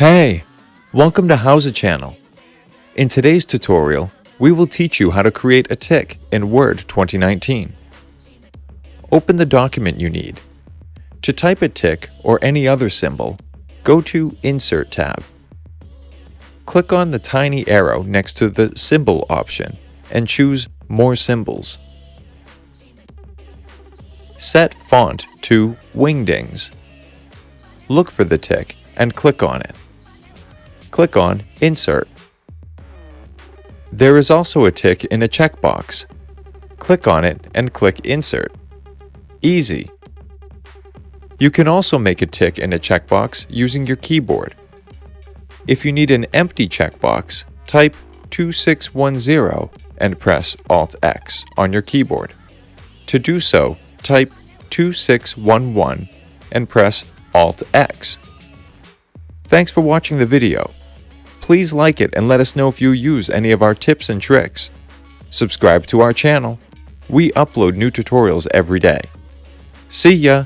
Hey! Welcome to How's Channel. In today's tutorial, we will teach you how to create a tick in Word 2019. Open the document you need. To type a tick or any other symbol, go to Insert tab. Click on the tiny arrow next to the Symbol option and choose More Symbols. Set font to Wingdings. Look for the tick and click on it. Click on Insert. There is also a tick in a checkbox. Click on it and click Insert. Easy. You can also make a tick in a checkbox using your keyboard. If you need an empty checkbox, type 2610 and press Alt+X on your keyboard. To do so, type 2611 and press Alt+X. Thanks for watching the video. Please like it and let us know if you use any of our tips and tricks. Subscribe to our channel. We upload new tutorials every day. See ya!